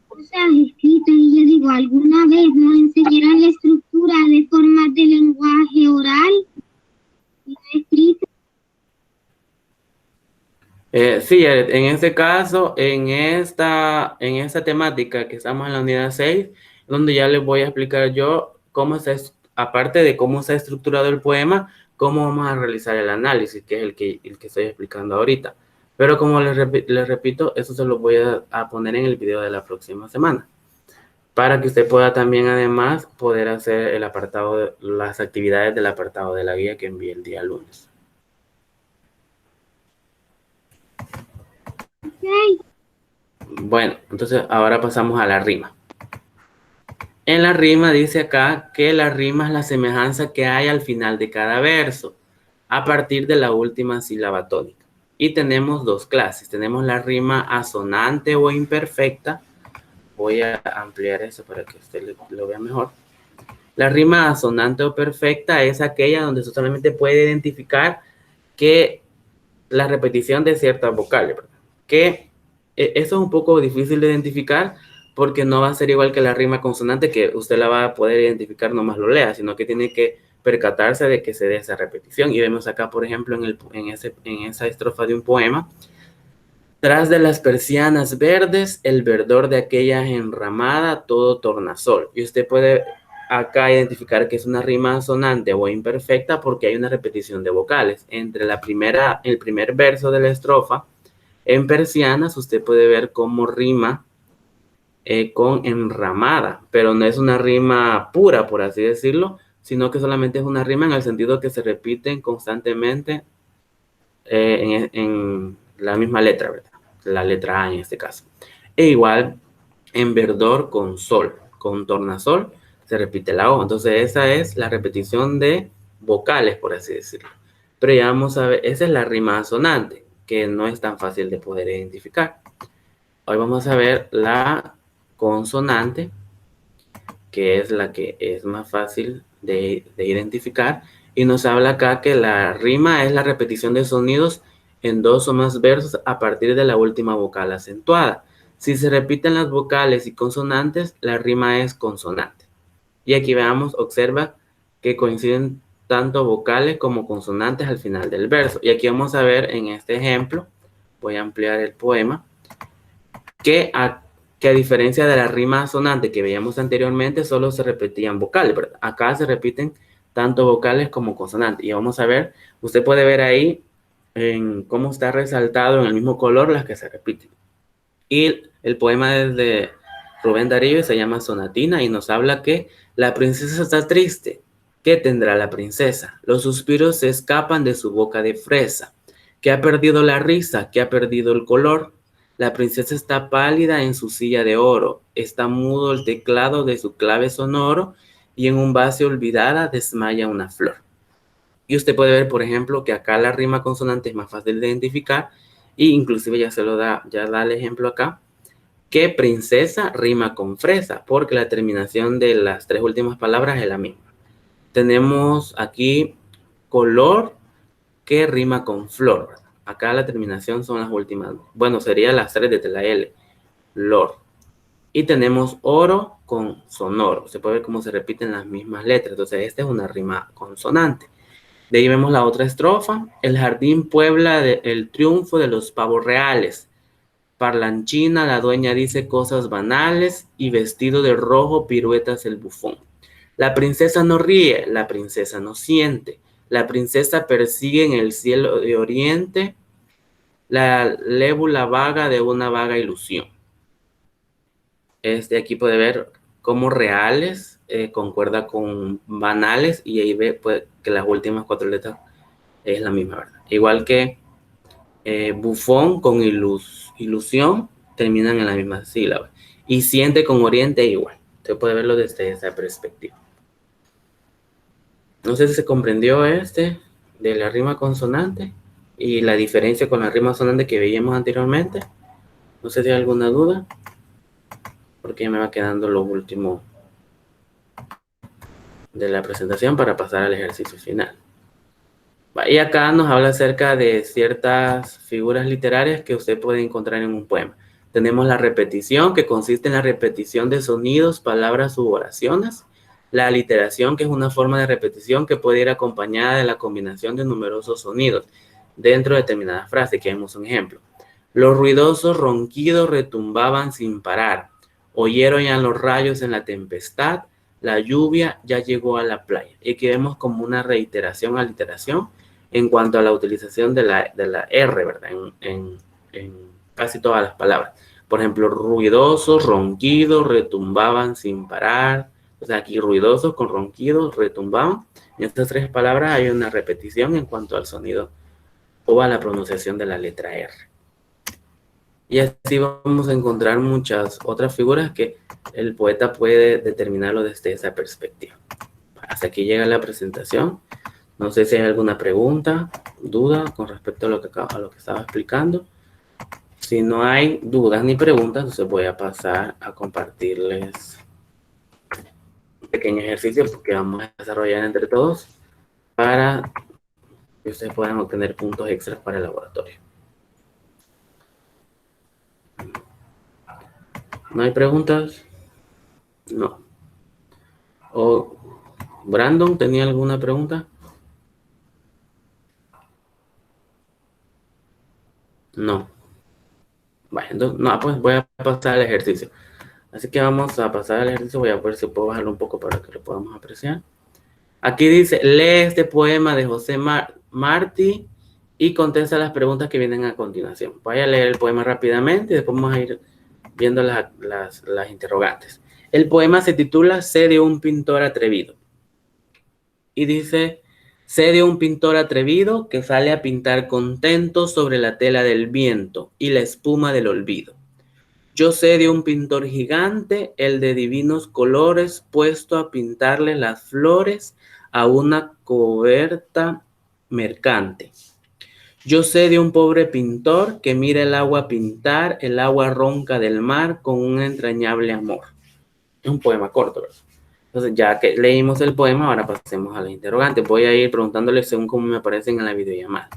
cosas escritas y yo digo, ¿alguna vez nos enseñarán la estructura de formas de lenguaje oral y no escrito? Sí, en este caso, en esta temática que estamos en la unidad 6, donde ya les voy a explicar yo cómo aparte de cómo se ha estructurado el poema, cómo vamos a realizar el análisis, que es el que estoy explicando ahorita. Pero como les repito, eso se lo voy a poner en el video de la próxima semana, para que usted pueda también además poder hacer el apartado, las actividades del apartado de la guía que envié el día lunes. Okay. Bueno, entonces ahora pasamos a la rima. En la rima dice acá que la rima es la semejanza que hay al final de cada verso, a partir de la última sílaba tónica. Y tenemos dos clases. Tenemos la rima asonante o imperfecta. Voy a ampliar eso para que usted lo vea mejor. La rima asonante o perfecta es aquella donde usted solamente puede identificar que la repetición de ciertas vocales, ¿verdad? Que eso es un poco difícil de identificar porque no va a ser igual que la rima consonante, que usted la va a poder identificar nomás lo lea, sino que tiene que percatarse de que se dé esa repetición. Y vemos acá, por ejemplo, en esa estrofa de un poema: tras de las persianas verdes, el verdor de aquella enramada, todo tornasol. Y usted puede acá identificar que es una rima sonante o imperfecta porque hay una repetición de vocales. Entre el primer verso de la estrofa, en persianas, usted puede ver cómo rima con enramada, pero no es una rima pura, por así decirlo, sino que solamente es una rima en el sentido que se repiten constantemente en la misma letra, ¿verdad? La letra A en este caso. E igual en verdor con sol, con tornasol, se repite la O. Entonces esa es la repetición de vocales, por así decirlo. Pero ya vamos a ver, esa es la rima asonante, que no es tan fácil de poder identificar. Hoy vamos a ver la consonante, que es la que es más fácil de identificar, y nos habla acá que la rima es la repetición de sonidos en dos o más versos a partir de la última vocal acentuada. Si se repiten las vocales y consonantes, la rima es consonante. Y aquí veamos, observa que coinciden tanto vocales como consonantes al final del verso. Y aquí vamos a ver en este ejemplo, voy a ampliar el poema, que a diferencia de la rima sonante que veíamos anteriormente, solo se repetían vocales, ¿verdad? Acá se repiten tanto vocales como consonantes. Y vamos a ver, usted puede ver ahí en cómo está resaltado en el mismo color las que se repiten. Y el poema es de Rubén Darío y se llama Sonatina y nos habla que la princesa está triste. ¿Qué tendrá la princesa? Los suspiros se escapan de su boca de fresa, que ha perdido la risa, que ha perdido el color. La princesa está pálida en su silla de oro, está mudo el teclado de su clave sonoro y en un vaso olvidada desmaya una flor. Y usted puede ver, por ejemplo, que acá la rima consonante es más fácil de identificar e inclusive ya da el ejemplo acá, que princesa rima con fresa, porque la terminación de las tres últimas palabras es la misma. Tenemos aquí color, que rima con flor, ¿verdad? Acá la terminación son las últimas. Bueno, serían las tres desde la L. Lor. Y tenemos oro con sonoro. Se puede ver cómo se repiten las mismas letras. Entonces, esta es una rima consonante. De ahí vemos la otra estrofa. El jardín puebla el triunfo de los pavos reales. Parlanchina, la dueña dice cosas banales y vestido de rojo piruetas el bufón. La princesa no ríe, la princesa no siente. La princesa persigue en el cielo de oriente la lébula vaga de una vaga ilusión. aquí puede ver cómo reales concuerda con banales y ahí ve pues, que las últimas 4 letras es la misma, ¿verdad? Igual que bufón con ilusión terminan en la misma sílaba. Y siente con oriente igual. Usted puede verlo desde esa perspectiva. No sé si se comprendió de la rima consonante y la diferencia con la rima sonante que veíamos anteriormente. No sé si hay alguna duda, porque ya me va quedando lo último de la presentación para pasar al ejercicio final. Y acá nos habla acerca de ciertas figuras literarias que usted puede encontrar en un poema. Tenemos la repetición, que consiste en la repetición de sonidos, palabras u oraciones. La aliteración, que es una forma de repetición que puede ir acompañada de la combinación de numerosos sonidos dentro de determinadas frases, que vemos un ejemplo. Los ruidosos ronquidos retumbaban sin parar. Oyeron ya los rayos en la tempestad. La lluvia ya llegó a la playa. Y aquí vemos como una reiteración, aliteración, en cuanto a la utilización de la R, ¿verdad? En casi todas las palabras. Por ejemplo, ruidosos, ronquidos, retumbaban sin parar. O sea, aquí ruidosos con ronquidos, retumbaban. En estas 3 palabras hay una repetición en cuanto al sonido o a la pronunciación de la letra R. Y así vamos a encontrar muchas otras figuras que el poeta puede determinarlo desde esa perspectiva. Hasta aquí llega la presentación. No sé si hay alguna pregunta, duda con respecto a lo que estaba explicando. Si no hay dudas ni preguntas, entonces voy a pasar a compartirles un pequeño ejercicio que vamos a desarrollar entre todos para que ustedes puedan obtener puntos extras para el laboratorio. ¿No hay preguntas? No. ¿O Brandon tenía alguna pregunta? No. Bueno, entonces, no, pues voy a pasar al ejercicio. Así que vamos a pasar al ejercicio. Voy a ver si puedo bajarlo un poco para que lo podamos apreciar. Aquí dice, lee este poema de José Martí y contesta las preguntas que vienen a continuación. Voy a leer el poema rápidamente y después vamos a ir viendo las interrogantes. El poema se titula Sé de un pintor atrevido. Y dice, sé de un pintor atrevido que sale a pintar contento sobre la tela del viento y la espuma del olvido. Yo sé de un pintor gigante, el de divinos colores, puesto a pintarle las flores a una coberta mercante. Yo sé de un pobre pintor que mira el agua pintar, el agua ronca del mar con un entrañable amor. Es un poema corto, ¿verdad? Entonces, ya que leímos el poema, ahora pasemos a la interrogante. Voy a ir preguntándole según cómo me aparecen en la videollamada.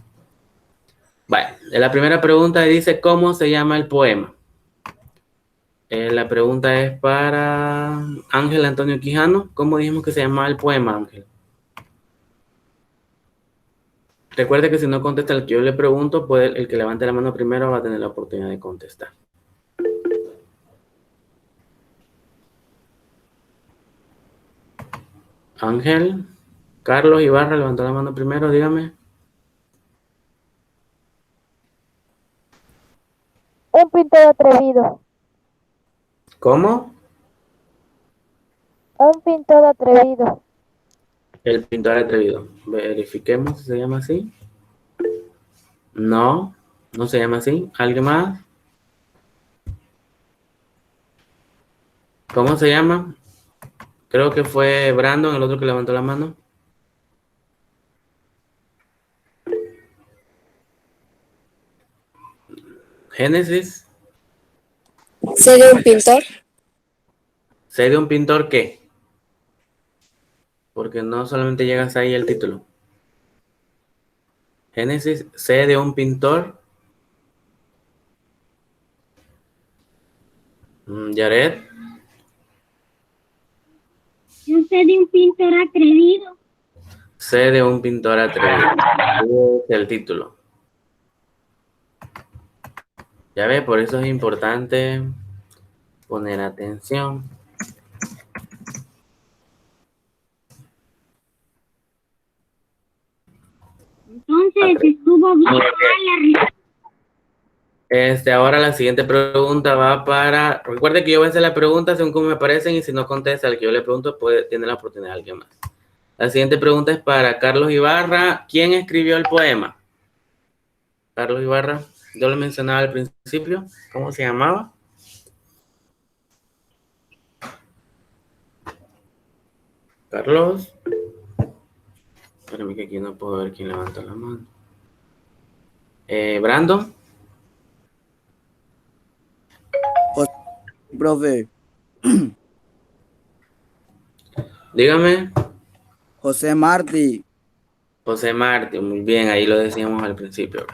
Vale, la primera pregunta dice, ¿cómo se llama el poema? La pregunta es para Ángel Antonio Quijano. ¿Cómo dijimos que se llamaba el poema, Ángel? Recuerde que si no contesta el que yo le pregunto, el que levante la mano primero va a tener la oportunidad de contestar. Ángel, Carlos Ibarra levantó la mano primero, dígame. Un pintor atrevido. ¿Cómo? Un pintor atrevido. El pintor atrevido. Verifiquemos si se llama así. No, no se llama así. ¿Alguien más? ¿Cómo se llama? Creo que fue Brandon, el otro que levantó la mano. Génesis. ¿Sé de un pintor? ¿Sé de un pintor qué? Porque no solamente llegas ahí el título. Génesis, sé de un pintor. Yaret. Yo sé de un pintor atrevido. Sé de un pintor atrevido. Es el título. Ya ve, por eso es importante poner atención. Entonces estuvo bien mal la respuesta. Ahora la siguiente pregunta va para... Recuerde que yo voy a hacer la pregunta según cómo me aparecen y si no contesta el que yo le pregunto, tiene la oportunidad de alguien más. La siguiente pregunta es para Carlos Ibarra. ¿Quién escribió el poema? Carlos Ibarra. Yo lo mencionaba al principio. ¿Cómo se llamaba? Carlos. Espérame que aquí no puedo ver quién levanta la mano. Brandon. Profe, Dígame. José Martí. José Martín. Muy bien, ahí lo decíamos al principio.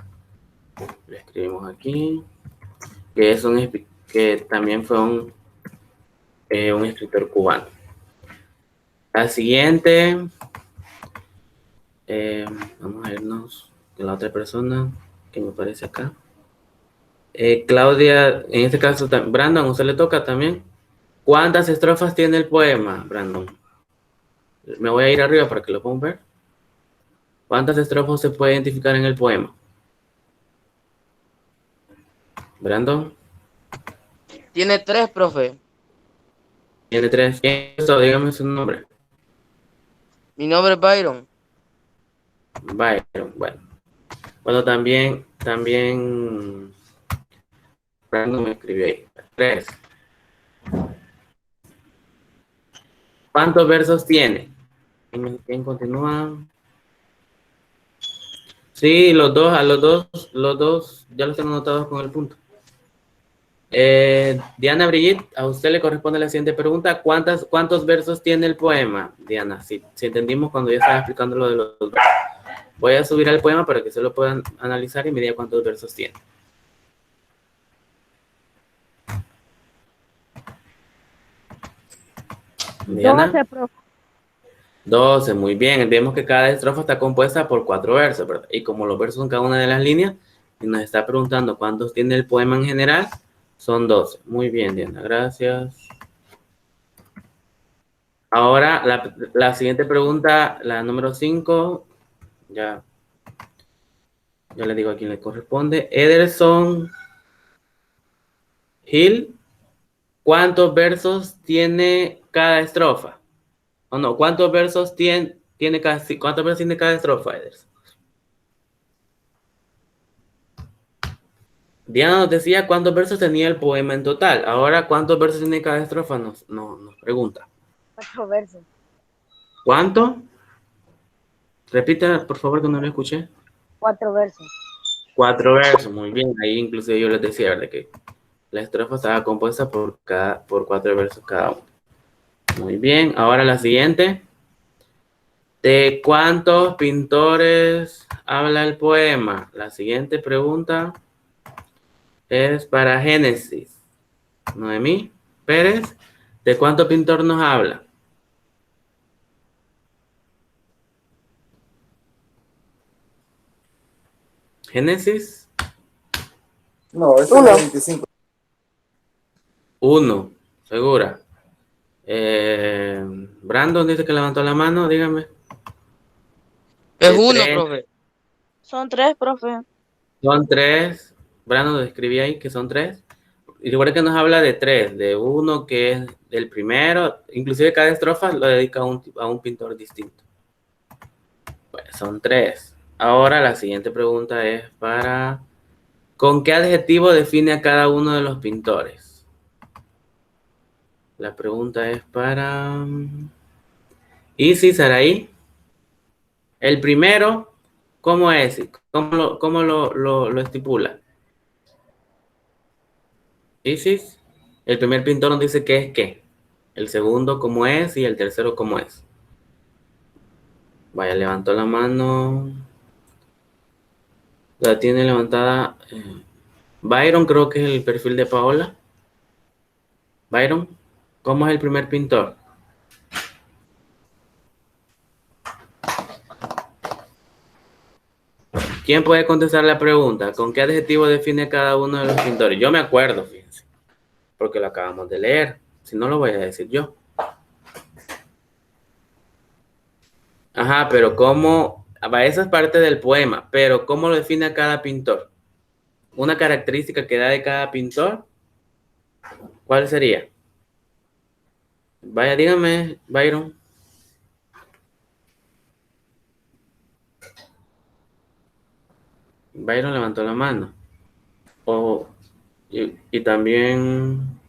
Lo escribimos aquí. Que también fue un escritor cubano. La siguiente, vamos a irnos con la otra persona que me aparece acá. Claudia, en este caso, Brandon, ¿usted le toca también? ¿Cuántas estrofas tiene el poema, Brandon? Me voy a ir arriba para que lo puedan ver. ¿Cuántas estrofas se puede identificar en el poema? Brandon. Tiene 3, profe. Tiene 3. ¿Quién es? Dígame su nombre. Mi nombre es Byron. Byron, bueno. Bueno, también Brandon me escribió ahí. 3. ¿Cuántos versos tiene? ¿Quién continúa? Sí, los dos, ya los tengo anotados con el punto. Diana Brigitte, a usted le corresponde la siguiente pregunta. ¿Cuántos versos tiene el poema? Diana, si entendimos cuando yo estaba explicando lo de los versos. Voy a subir al poema para que se lo puedan analizar y me diga cuántos versos tiene. Diana. 12, profe. 12, muy bien. Vemos que cada estrofa está compuesta por 4 versos, ¿verdad? Y como los versos son cada una de las líneas, y nos está preguntando cuántos tiene el poema en general, son 12. Muy bien, Diana, gracias. Ahora, la siguiente pregunta, la número 5, ya le digo a quién le corresponde. Ederson Hill, ¿cuántos versos tiene cada estrofa? ¿O no? ¿Cuántos versos tiene cada estrofa, Ederson? Diana nos decía cuántos versos tenía el poema en total. Ahora, ¿cuántos versos tiene cada estrofa? Nos pregunta. 4 versos. ¿Cuánto? Repita, por favor, que no lo escuché. 4 versos. 4 versos, muy bien. Ahí inclusive yo les decía, ¿verdad? Que la estrofa estaba compuesta por 4 versos cada uno. Muy bien. Ahora la siguiente. ¿De cuántos pintores habla el poema? La siguiente pregunta es para Génesis. Noemí Pérez, ¿de cuánto pintor nos habla? Génesis. No, este es 25. 1, segura. Brandon dice que levantó la mano, dígame. Es 1, profe. Son 3, profe. Son 3. Brandon lo escribí ahí que son 3. Y recuerda que nos habla de 3, de 1 que es el primero, inclusive cada estrofa lo dedica a un pintor distinto. Bueno, son 3. Ahora la siguiente pregunta es para... ¿Con qué adjetivo define a cada uno de los pintores? La pregunta es para... Isis Saraí. El primero, ¿cómo es? ¿Cómo lo estipula? Isis, el primer pintor nos dice qué es qué. El segundo, cómo es, y el tercero, cómo es. Vaya, levantó la mano. La tiene levantada. Byron, creo que es el perfil de Paola. Byron, ¿cómo es el primer pintor? ¿Quién puede contestar la pregunta? ¿Con qué adjetivo define cada uno de los pintores? Yo me acuerdo, fíjense, porque lo acabamos de leer. Si no, lo voy a decir yo. Ajá, pero ¿cómo? Esa es parte del poema, pero ¿cómo lo define a cada pintor? una característica que da de cada pintor, ¿cuál sería? Vaya, dígame, Byron. Byron levantó la mano. Y también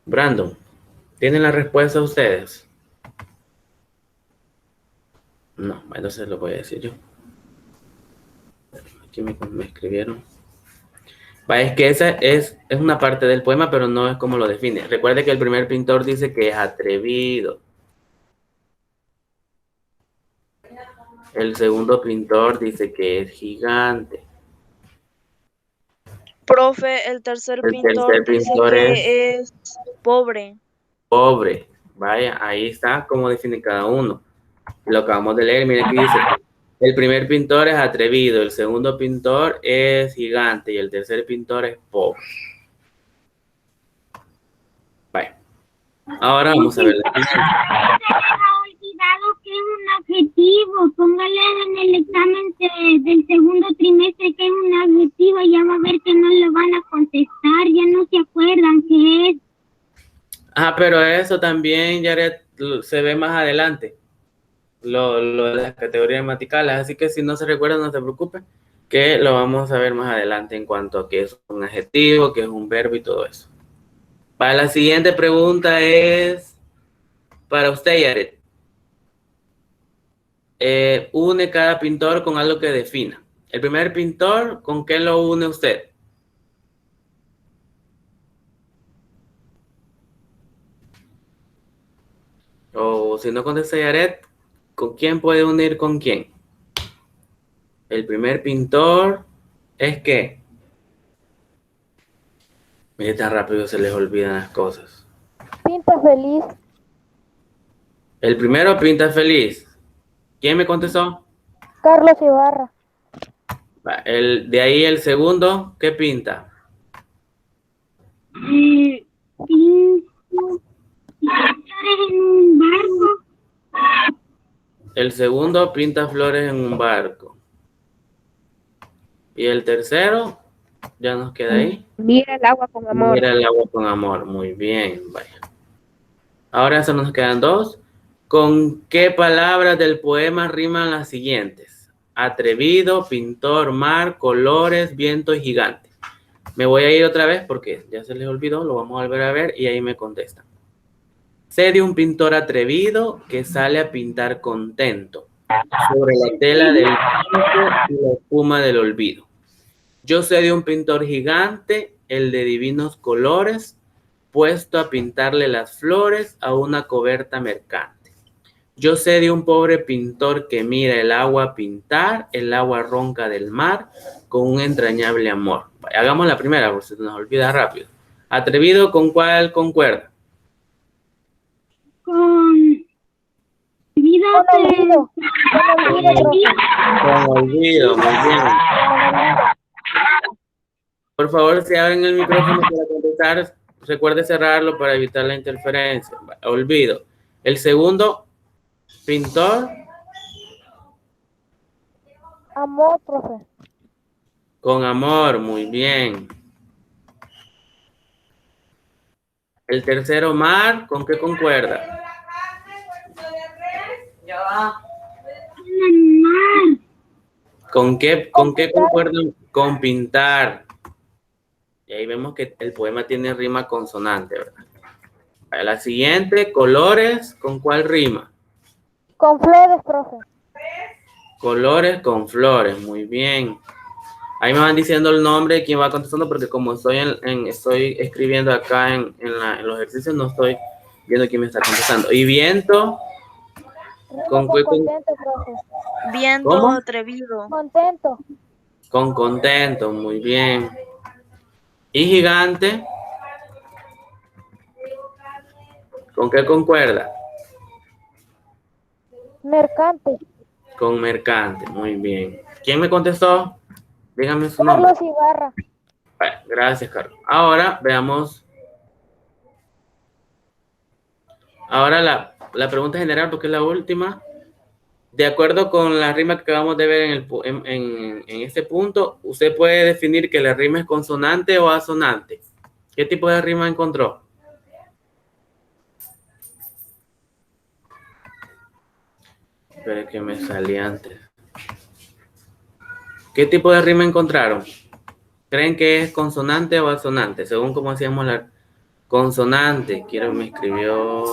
Brandon. ¿Tienen la respuesta ustedes? No, entonces lo voy a decir yo. Aquí me escribieron. Es que esa es una parte del poema, pero no es como lo define. Recuerde que el primer pintor dice que es atrevido. El segundo pintor dice que es gigante. Profe, el tercer pintor dice que es pobre. Pobre. Vaya, ahí está cómo define cada uno. Lo acabamos de leer, miren que dice, el primer pintor es atrevido, el segundo pintor es gigante y el tercer pintor es pobre. Vaya. Ahora vamos a ver. Que es un adjetivo, póngale en el examen del segundo trimestre que es un adjetivo, ya va a ver que no lo van a contestar, ya no se acuerdan qué es. Ah, pero eso también, Yaret, se ve más adelante, lo de las categorías gramaticales, así que si no se recuerda, no se preocupe, que lo vamos a ver más adelante en cuanto a qué es un adjetivo, qué es un verbo y todo eso. Para la siguiente pregunta es para usted, Yaret. Une cada pintor con algo que defina. El primer pintor, ¿con qué lo une usted? O si no contesta Yaret, ¿con quién puede unir con quién? El primer pintor es ¿qué? Mire, tan rápido se les olvidan las cosas. Pinta feliz. El primero pinta feliz. ¿Quién me contestó? Carlos Ibarra. De ahí el segundo, ¿qué pinta? Flores en un barco. El segundo pinta flores en un barco. Y el tercero, ya nos queda ahí. Mira el agua con amor. Mira el agua con amor. Muy bien, vaya. Ahora solo nos quedan dos. ¿Con qué palabras del poema riman las siguientes? Atrevido, pintor, mar, colores, viento y gigante. Me voy a ir otra vez porque ya se les olvidó, lo vamos a volver a ver y ahí me contestan. Sé de un pintor atrevido que sale a pintar contento sobre la tela del tiempo y la espuma del olvido. Yo sé de un pintor gigante, el de divinos colores, puesto a pintarle las flores a una coberta mercante. Yo sé de un pobre pintor que mira el agua pintar, el agua ronca del mar, con un entrañable amor. Hagamos la primera, porque se nos olvida rápido. Atrevido, ¿con cuál concuerda? Con olvido, muy bien. Por favor, si abren el micrófono para contestar, recuerde cerrarlo para evitar la interferencia. Olvido. El segundo pintor. Amor, profe. Con amor, muy bien. El tercero, mar, ¿con qué concuerda? ¿Con qué concuerdan? Con pintar. Y ahí vemos que el poema tiene rima consonante, ¿verdad? A la siguiente, colores, ¿con cuál rima? Con flores, profe. Colores con flores, muy bien. Ahí me van diciendo el nombre de quien va contestando, porque como estoy estoy escribiendo acá en los ejercicios, no estoy viendo quién me está contestando. ¿Y viento? ¿Con qué? Contento, profe. Viento, ¿Cómo? atrevido. Contento. Con contento, muy bien. ¿Y gigante? ¿Con qué concuerda? Mercante. Con mercante, muy bien. ¿Quién me contestó? Dígame su nombre. Carlos Ibarra. Bueno, gracias, Carlos. Ahora veamos. Ahora la pregunta general, porque es la última. de acuerdo con la rima que acabamos de ver en este punto, usted puede definir que la rima es consonante o asonante. ¿Qué tipo de rima encontró? Espera que me salí antes. ¿Qué tipo de rima encontraron? ¿Creen que es consonante o asonante? Según como hacíamos la consonante. Quiero me escribió.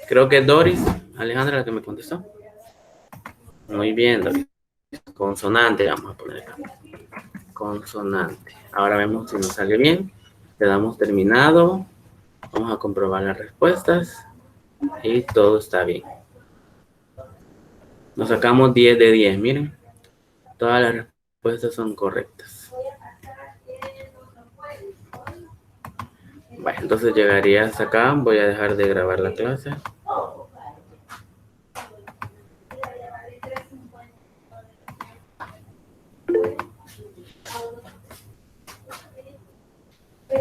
Creo que Doris, Alejandra, la que me contestó. Muy bien, Doris. Consonante, vamos a poner acá. Consonante. Ahora vemos si nos sale bien. Le damos terminado. Vamos a comprobar las respuestas. Y todo está bien. Nos sacamos 10 de 10, miren. Todas las respuestas son correctas. Bueno, entonces llegaría hasta acá. Voy a dejar de grabar la clase.